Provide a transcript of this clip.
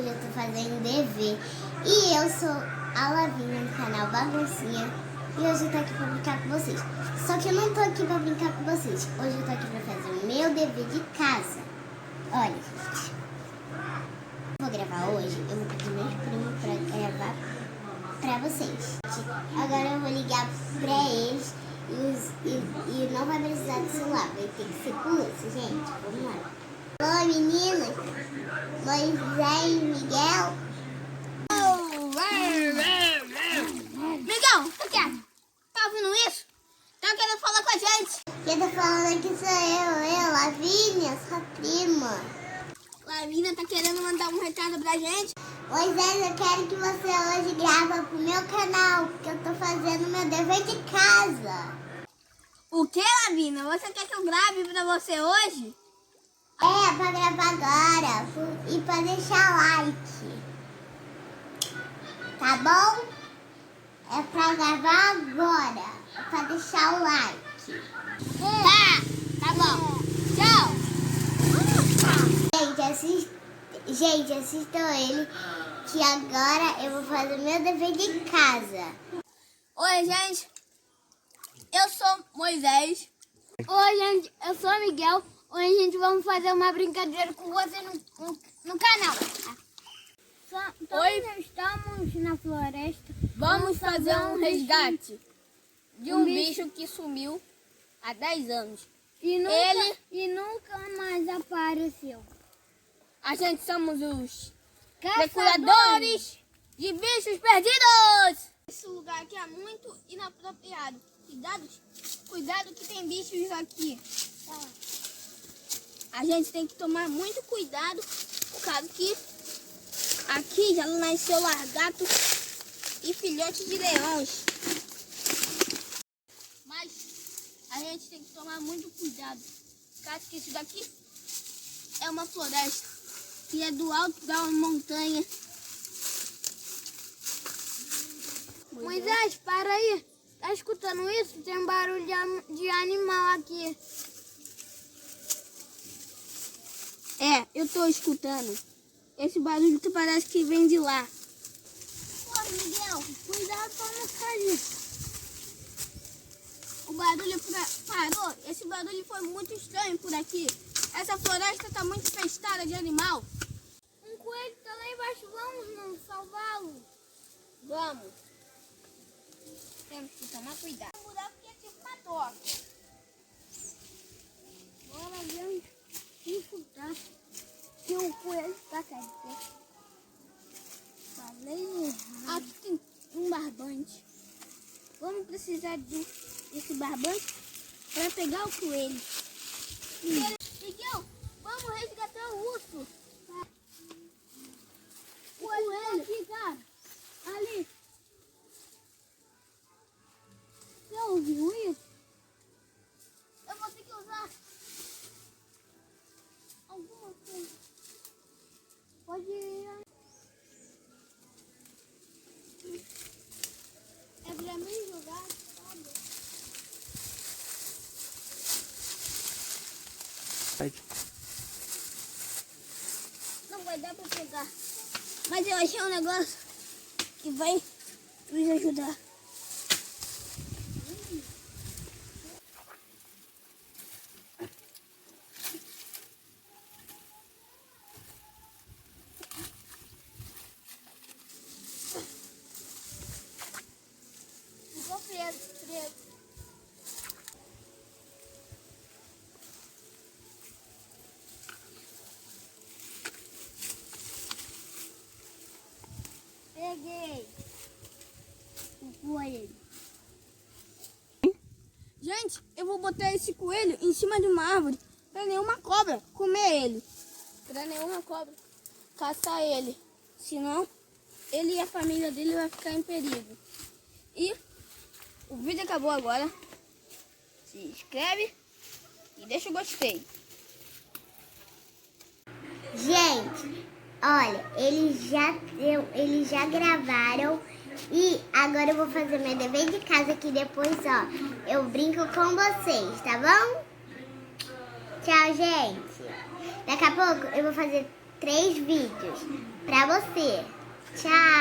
eu tô fazendo dever. E eu sou a Lavínia do canal Baguncinha. E hoje eu tô aqui pra brincar com vocês. Só que eu não tô aqui pra brincar com vocês. Hoje eu tô aqui pra fazer o meu dever de casa. Olha, gente. Vou gravar hoje. Eu vou pedir meus primos pra gravar pra vocês. Agora eu vou ligar pra eles. E não vai precisar do celular. Vai ter que ser com isso, gente. Vamos lá. Alô, meninas. Moisés, Miguel. Miguel, tu quer? Tá ouvindo isso? Tá querendo falar com a gente? Quem tá falando aqui sou eu, Lavínia, sua prima. Lavínia tá querendo mandar um recado pra gente. Moisés, eu quero que você hoje grava pro meu canal, porque eu tô fazendo meu dever de casa. O que, Lavínia? Você quer que eu grave pra você hoje? É, pra gravar agora e pra deixar like. Tá bom? É pra gravar agora. É pra deixar o like. Tá bom. Tchau. Gente, assistam ele, que agora eu vou fazer meu dever de casa. Oi, gente. Eu sou Moisés. Oi, gente. Eu sou Miguel. Hoje a gente vamos fazer uma brincadeira com você no canal. Hoje estamos na floresta. Vamos fazer um resgate de um bicho que sumiu há 10 anos. E nunca mais apareceu. A gente somos os procuradores de bichos perdidos. Esse lugar aqui é muito inapropriado. Cuidado que tem bichos aqui. A gente tem que tomar muito cuidado, por causa que aqui já nasceu lagarto e filhotes de leões. Mas a gente tem que tomar muito cuidado, por causa que isso daqui é uma floresta, que é do alto da montanha. Moisés, para aí. Tá escutando isso? Tem um barulho de animal aqui. É, eu tô escutando. Esse barulho que parece que vem de lá. Ô, Miguel, cuidado pra não cair. O barulho parou. Esse barulho foi muito estranho por aqui. Essa floresta tá muito infestada de animal. Um coelho tá lá embaixo. Vamos não salvá-lo. Vamos. Temos que tomar cuidado. Vamos mudar porque é tipo uma toca. Bora ver escutar que o coelho tá caindo. Falei errado. Aqui tem um barbante. Vamos precisar desse barbante para pegar o coelho. Miguel, vamos resgatar o urso. O coelho aqui, cara. Ali. Você ouviu isso? Eu vou ter que usar alguma coisa. Pode ir. É pra mim jogar, sabe? Não vai dar pra pegar. Mas eu achei um negócio que vai nos ajudar. Ficou preso. Peguei o coelho. Gente, eu vou botar esse coelho em cima de uma árvore para nenhuma cobra comer ele. Para nenhuma cobra caçar ele. Senão, ele e a família dele vai ficar em perigo. E o vídeo acabou agora. Se inscreve e deixa o gostei. Gente, olha, eles já gravaram e agora eu vou fazer meu dever de casa aqui depois, ó. Eu brinco com vocês, tá bom? Tchau, gente. Daqui a pouco eu vou fazer 3 vídeos pra você. Tchau!